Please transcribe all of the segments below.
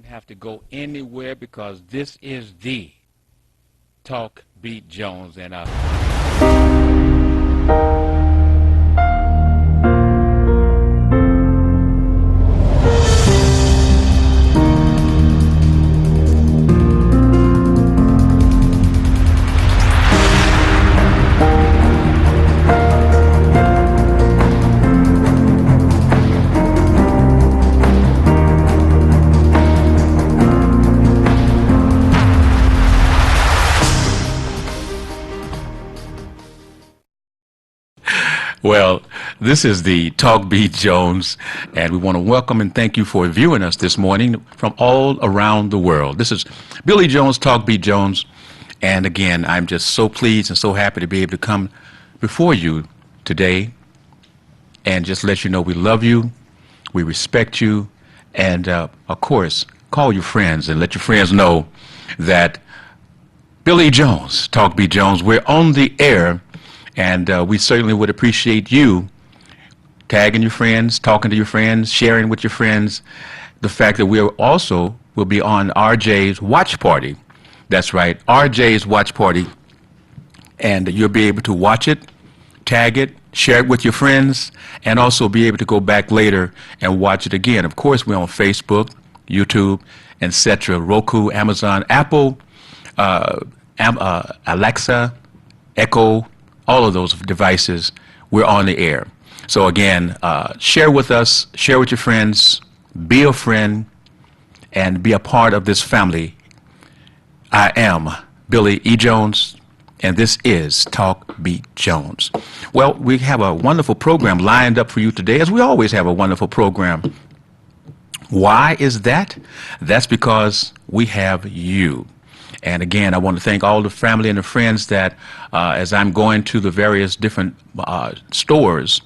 wouldn't have to go anywhere because this is the Talk Beat Jones and Well, this is the Talk Beat Jones, and we want to welcome and thank you for viewing us this morning from all around the world. This is Billy Jones, Talk Beat Jones, and again, I'm just so pleased and so happy to be able to come before you today and just let you know we love you, we respect you, and of course, call your friends and let your friends know that Billy Jones, Talk Beat Jones, we're on the air. And we certainly would appreciate you tagging your friends, talking to your friends, sharing with your friends the fact that we also will be on RJ's Watch Party. That's right, RJ's Watch Party. And you'll be able to watch it, tag it, share it with your friends, and also be able to go back later and watch it again. Of course, we're on Facebook, YouTube, etc., Roku, Amazon, Apple, Alexa, Echo, all of those devices, we're on the air. So again, share with us, share with your friends, be a friend, and be a part of this family. I am Billy E. Jones, and this is Talk Beat Jones. Well, we have a wonderful program lined up for you today, as we always have a wonderful program. Why is that? That's because we have you. And again, I want to thank all the family and the friends that as I'm going to the various different stores,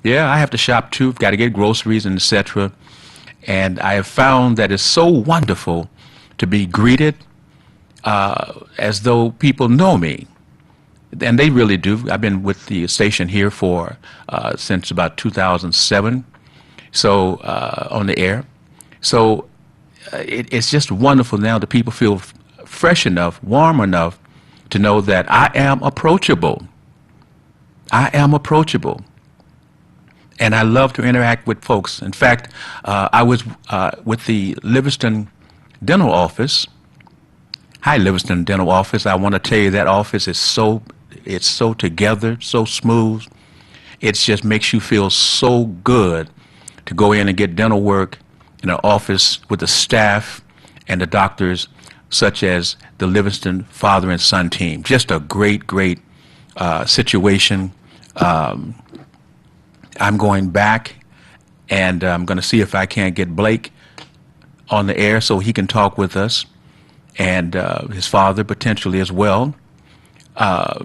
I have to shop too, got to get groceries and etc. And I have found that it's so wonderful to be greeted as though people know me. And they really do. I've been with the station here for since about 2007, so on the air. So it's just wonderful now that people feel fresh enough, warm enough to know that I am approachable. I am approachable. And I love to interact with folks. In fact, I was with the Livingston Dental Office. Hi, Livingston Dental Office. I want to tell you that office is it's so together, so smooth. It just makes you feel so good to go in and get dental work in an office with the staff and the doctors, such as the Livingston father and son team. Just a great, great situation. I'm going back, and I'm going to see if I can't get Blake on the air so he can talk with us, and his father potentially as well,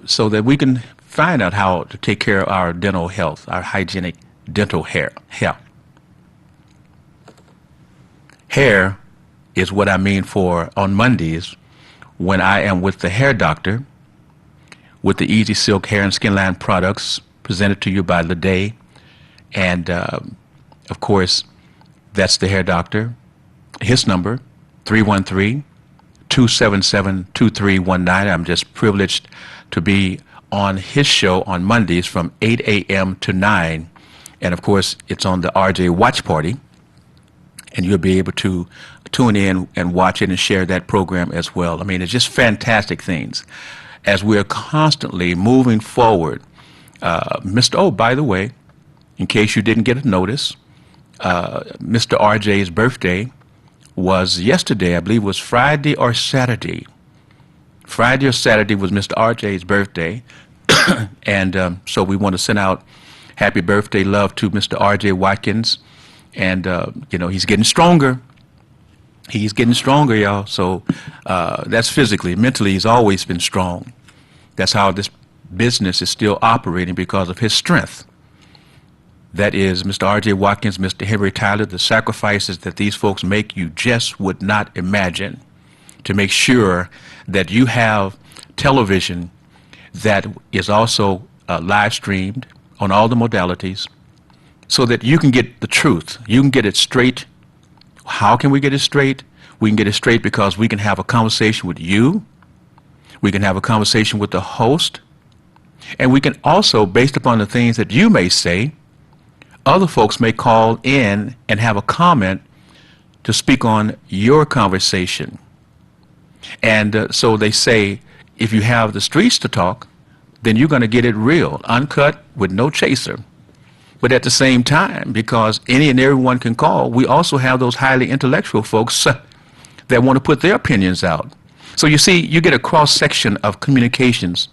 so that we can find out how to take care of our dental health, our hygienic dental hair. Hair is what I mean for on Mondays when I am with the hair doctor with the Easy Silk Hair and Skin Line products presented to you by Lede. And of course, that's the hair doctor. His number, 313-277-2319. I'm just privileged to be on his show on Mondays from 8 a.m. to 9. And of course, it's on the RJ Watch Party. And you'll be able to tune in and watch it and share that program as well. I mean, it's just fantastic things. As we're constantly moving forward, oh, by the way, in case you didn't get a notice, Mr. RJ's birthday was yesterday. I believe it was Friday or Saturday. Friday or Saturday was Mr. RJ's birthday. And so we want to send out happy birthday love to Mr. RJ Watkins. And, he's getting stronger. He's getting stronger, y'all. So that's physically. Mentally, he's always been strong. That's how this business is still operating, because of his strength. That is Mr. R.J. Watkins, Mr. Henry Tyler, the sacrifices that these folks make, you just would not imagine, to make sure that you have television that is also live streamed on all the modalities, so that you can get the truth. You can get it straight. How can we get it straight? We can get it straight because we can have a conversation with you. We can have a conversation with the host. And we can also, based upon the things that you may say, other folks may call in and have a comment to speak on your conversation. And so they say, if you have the streets to talk, then you're going to get it real, uncut, with no chaser. But at the same time, because any and everyone can call, we also have those highly intellectual folks that want to put their opinions out. So you see, you get a cross-section of communications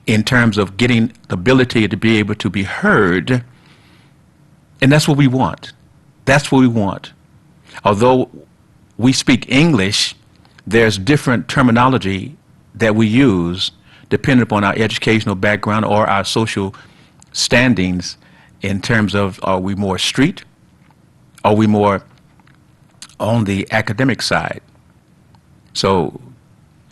in terms of getting the ability to be able to be heard, and that's what we want. That's what we want. Although we speak English, there's different terminology that we use depending upon our educational background or our social standings in terms of, are we more street? Are we more on the academic side? So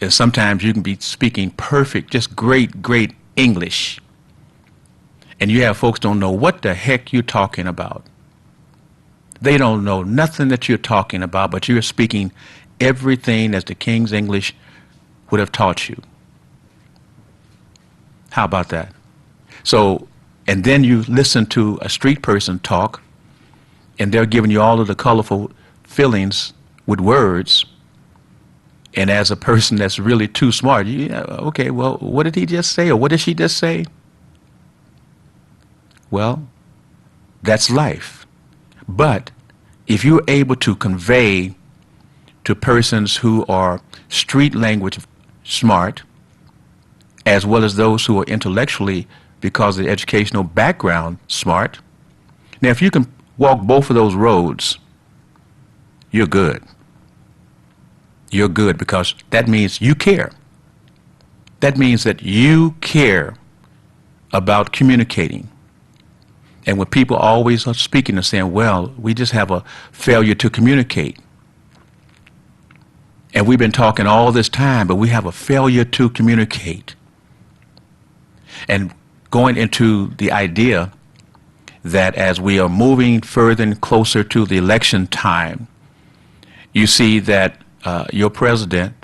sometimes you can be speaking perfect, just great English, and you have folks don't know what the heck you're talking about. They don't know nothing that you're talking about, but you're speaking everything as the King's English would have taught you. How about that? So, and then you listen to a street person talk, and they're giving you all of the colorful feelings with words. And as a person that's really too smart, okay, well, what did he just say, or what did she just say? Well, that's life. But if you're able to convey to persons who are street language smart, as well as those who are intellectually, because of the educational background, smart, now if you can walk both of those roads, you're good. You're good, because that means you care. That means that you care about communicating. And when people always are speaking and saying, well, we just have a failure to communicate. And we've been talking all this time, but we have a failure to communicate. And going into the idea that as we are moving further and closer to the election time, you see that your president,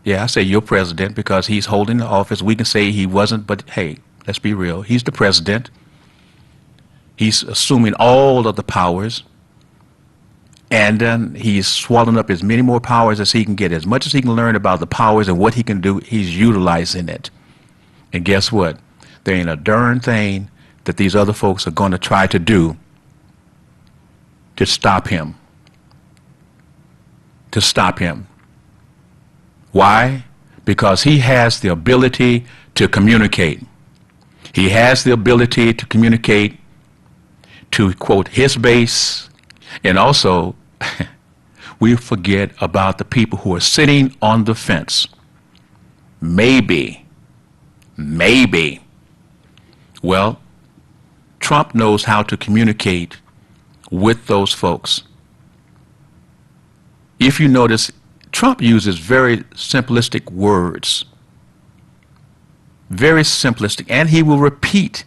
yeah, I say your president because he's holding the office. We can say he wasn't, but hey, let's be real. He's the president. He's assuming all of the powers, and then he's swallowing up as many more powers as he can get. As much as he can learn about the powers and what he can do, he's utilizing it. And guess what? There ain't a darn thing that these other folks are going to try to do to stop him. To stop him. Why? Because he has the ability to communicate. He has the ability to communicate to, quote, his base, and also we forget about the people who are sitting on the fence. Maybe. Well, Trump knows how to communicate with those folks. If you notice, Trump uses very simplistic words. Very simplistic. And he will repeat.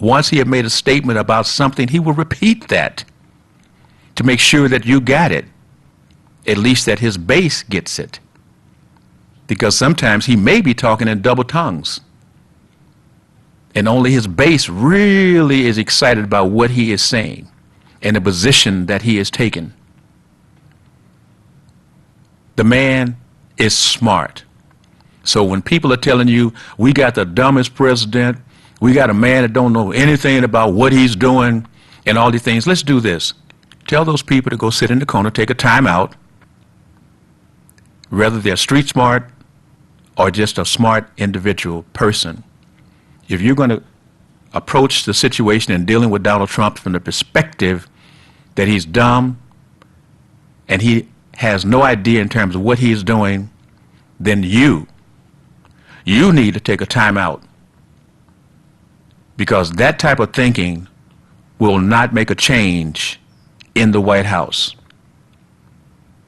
Once he had made a statement about something, he will repeat that to make sure that you got it. At least that his base gets it. Because sometimes he may be talking in double tongues. And only his base really is excited about what he is saying and the position that he is taking. The man is smart. So when people are telling you, we got the dumbest president, we got a man that don't know anything about what he's doing and all these things, let's do this. Tell those people to go sit in the corner, take a time out, whether they're street smart or just a smart individual person. If you're going to approach the situation and dealing with Donald Trump from the perspective that he's dumb and he has no idea in terms of what he's doing, then you need to take a time out. Because that type of thinking will not make a change in the White House.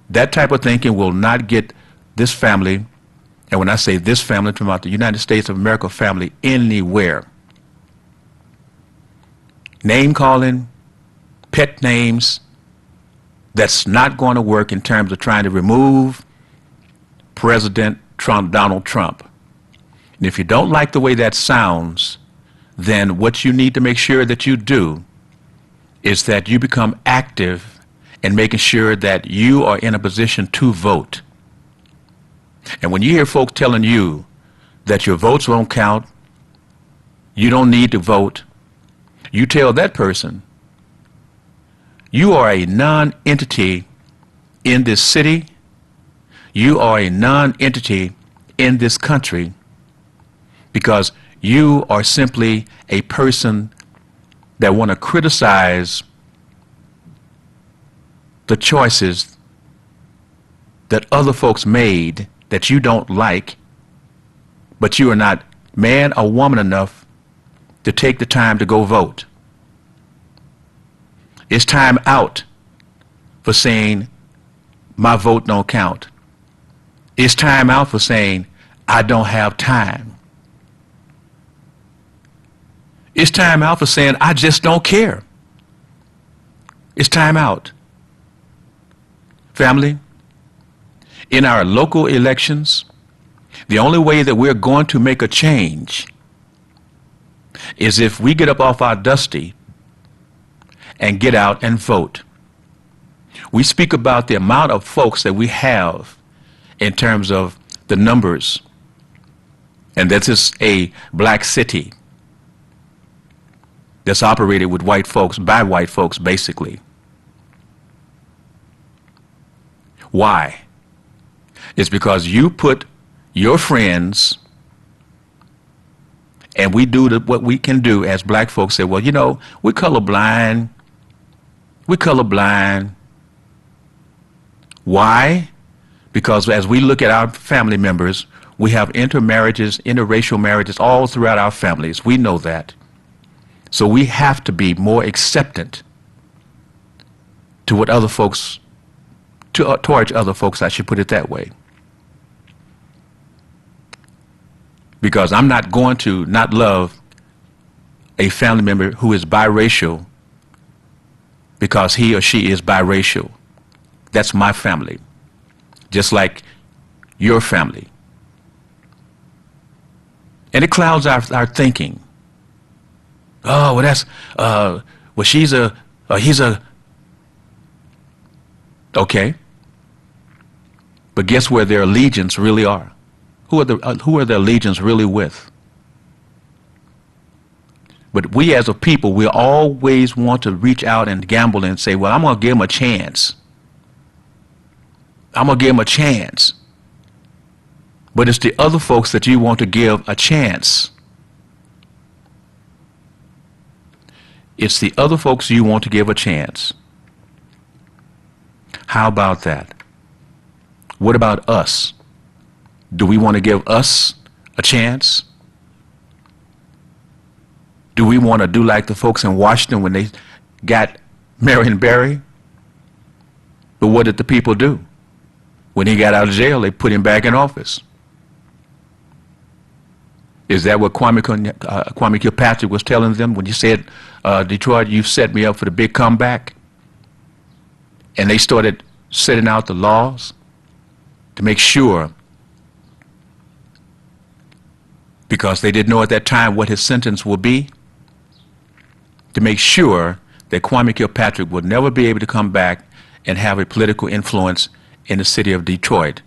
That type of thinking will not get this family, and when I say this family, I'm talking about the United States of America family, anywhere. Name calling, pet names, That's not going to work in terms of trying to remove President Trump, Donald Trump. And if you don't like the way that sounds, then what you need to make sure that you do is that you become active in making sure that you are in a position to vote. And when you hear folks telling you that your votes won't count, you don't need to vote, you tell that person, you are a non-entity in this city, you are a non-entity in this country, because you are simply a person that want to criticize the choices that other folks made that you don't like, but you are not man or woman enough to take the time to go vote. It's time out for saying my vote don't count. It's time out for saying I don't have time. It's time out for saying I just don't care. It's time out. Family, in our local elections, the only way that we're going to make a change is if we get up off our dusty and get out and vote. We speak about the amount of folks that we have in terms of the numbers, and this is a black city that's operated with white folks, by white folks, basically. Why? It's because you put your friends, and we do what we can do as black folks. Say, well, you know, we're colorblind. We're colorblind. Why? Because as we look at our family members, we have intermarriages, interracial marriages all throughout our families. We know that. So we have to be more acceptant to what other folks, towards other folks, I should put it that way. Because I'm not going to not love a family member who is biracial because he or she is biracial. That's my family, just like your family. And it clouds our thinking. Oh, well, that's, well, she's a, he's a, okay. But guess where their allegiance really are? Who are their allegiance really with? But we as a people, we always want to reach out and gamble and say, well, I'm going to give them a chance. I'm going to give them a chance. But it's the other folks that you want to give a chance. It's the other folks you want to give a chance. How about that? What about us? Do we want to give us a chance? Do we want to do like the folks in Washington when they got Marion Barry? But what did the people do? When he got out of jail, they put him back in office. Is that what Kwame Kilpatrick was telling them when he said, Detroit, you've set me up for the big comeback? And they started setting out the laws to make sure, because they didn't know at that time what his sentence would be, to make sure that Kwame Kilpatrick would never be able to come back and have a political influence in the city of Detroit.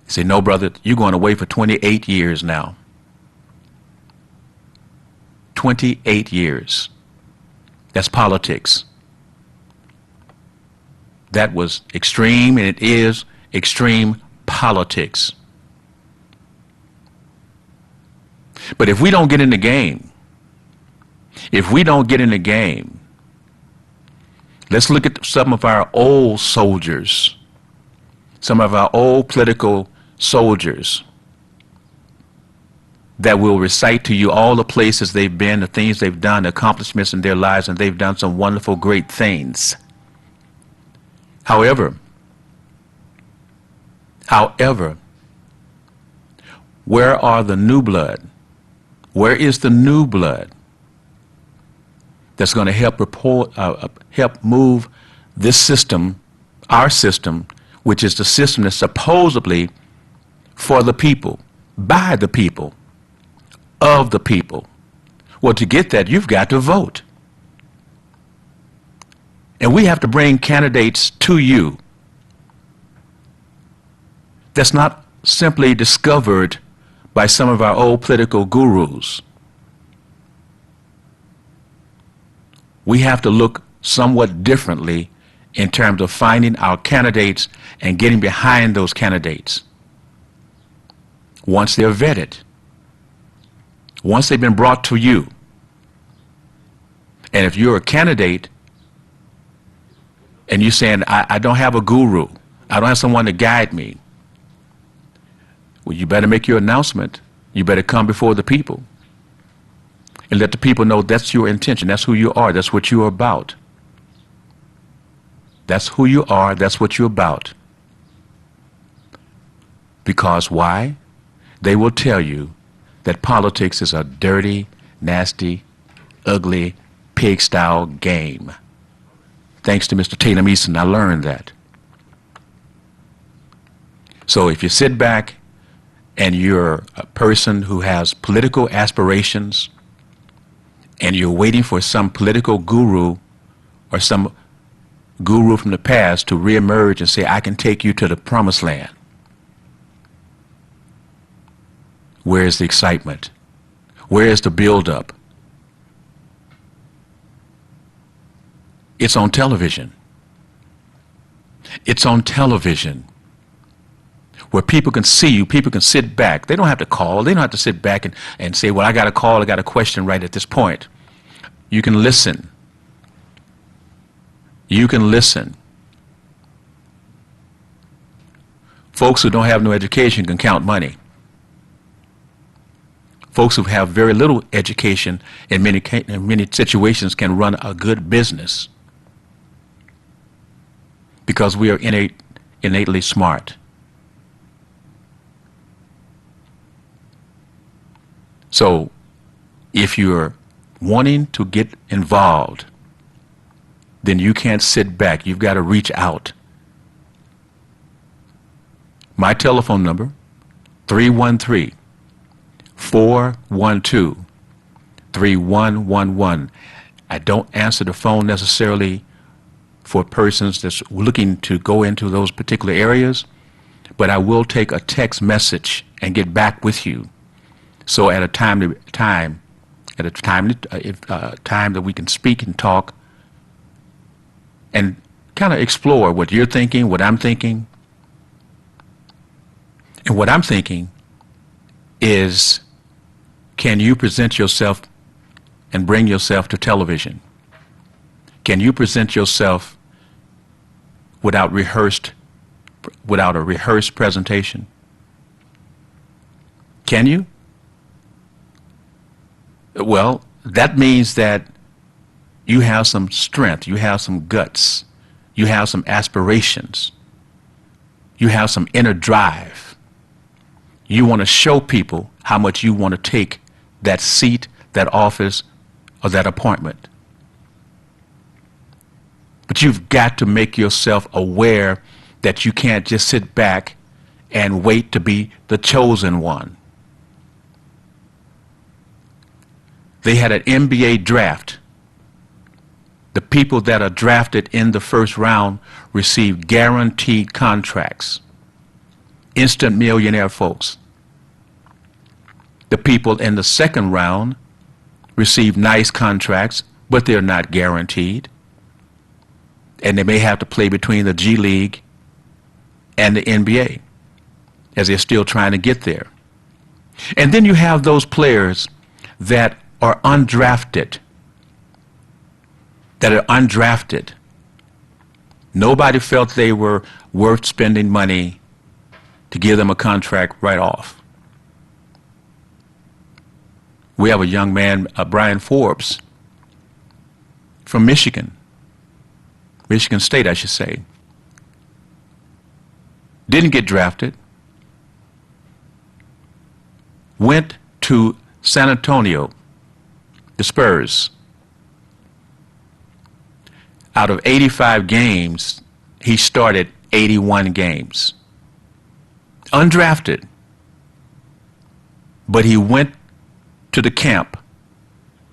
He said, no, brother, you're going to wait for 28 years now. 28 years. That's politics. That was extreme, and it is extreme politics. But if we don't get in the game, let's look at some of our old soldiers, some of our old political soldiers that will recite to you all the places they've been, the things they've done, the accomplishments in their lives, and they've done some wonderful, great things. However, where are the new blood? Where is the new blood that's going to help move this system, our system, which is the system that's supposedly for the people, by the people, of the people. Well, to get that, you've got to vote. And we have to bring candidates to you that's not simply discovered by some of our old political gurus. We have to look somewhat differently in terms of finding our candidates and getting behind those candidates once they're vetted, once they've been brought to you. And if you're a candidate and you're saying, I don't have a guru, I don't have someone to guide me, well, you better make your announcement. You better come before the people and let the people know that's your intention, that's who you are, that's what you're about. That's who you are, that's what you're about. Because why? They will tell you that politics is a dirty, nasty, ugly, pig-style game. Thanks to Mr. Tatum Easton, I learned that. So if you sit back and you're a person who has political aspirations and you're waiting for some political guru or some guru from the past to reemerge and say, I can take you to the promised land, where's the excitement? Where's the build-up? It's on television. It's on television where people can see you, people can sit back. They don't have to call. They don't have to sit back and say, well, I got a call, I got a question right at this point. You can listen. You can listen. Folks who don't have no education can count money. Folks who have very little education in many situations can run a good business because we are innately smart. So if you're wanting to get involved, then you can't sit back. You've got to reach out. My telephone number, 313-412-3111. I don't answer the phone necessarily for persons that's looking to go into those particular areas, but I will take a text message and get back with you. So at a time that we can speak and talk and kind of explore what you're thinking, what I'm thinking. And what I'm thinking is, can you present yourself and bring yourself to television? Can you present yourself without a rehearsed presentation? Can you? Well, that means that you have some strength, you have some guts, you have some aspirations, you have some inner drive. You want to show people how much you want to take that seat, that office, or that appointment. But you've got to make yourself aware that you can't just sit back and wait to be the chosen one. They had an NBA draft. The people that are drafted in the first round receive guaranteed contracts. Instant millionaire folks. The people in the second round receive nice contracts, but they're not guaranteed. And they may have to play between the G League and the NBA as they're still trying to get there. And then you have those players that are undrafted. Nobody felt they were worth spending money to give them a contract right off. We have a young man, Brian Forbes, from Michigan State, I should say. Didn't get drafted. Went to San Antonio, the Spurs, Out of 85 games, he started 81 games. Undrafted. But he went to the camp.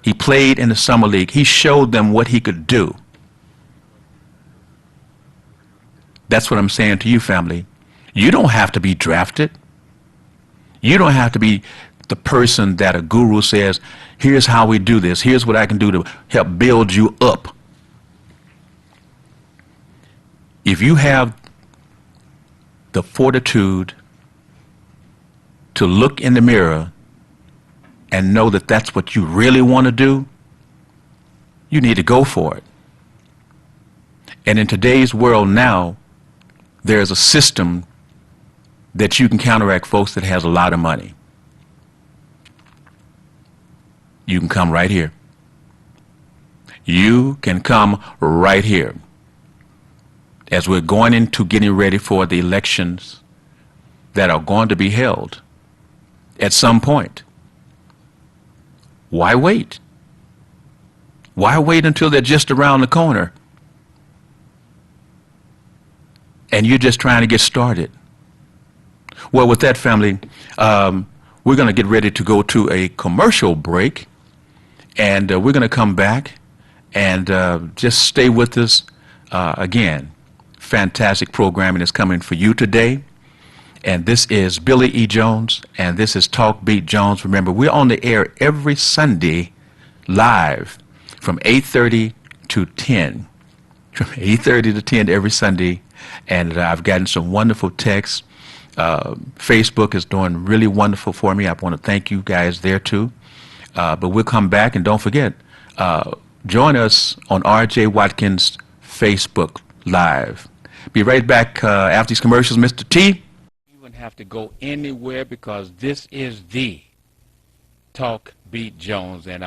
He played in the summer league. He showed them what he could do. That's what I'm saying to you, family. You don't have to be drafted. You don't have to be the person that a guru says, here's how we do this. Here's what I can do to help build you up. If you have the fortitude to look in the mirror and know that that's what you really want to do, you need to go for it. And in today's world now, there's a system that you can counteract, folks, that has a lot of money. You can come right here. You can come right here. As we're going into getting ready for the elections that are going to be held at some point. Why wait? Why wait until they're just around the corner and you're just trying to get started? Well, with that, family, we're going to get ready to go to a commercial break, and we're going to come back and just stay with us. Again, fantastic programming is coming for you today. And this is Billy E. Jones, and this is Talk Beat Jones. Remember, we're on the air every Sunday live from 8:30 to 10. From 8:30 to 10 every Sunday. And I've gotten some wonderful texts. Facebook is doing really wonderful for me. I want to thank you guys there too. But we'll come back, and don't forget, join us on R.J. Watkins Facebook Live. Be right back after these commercials, Mr. T. You wouldn't have to go anywhere because this is the Talk Beat Jones. And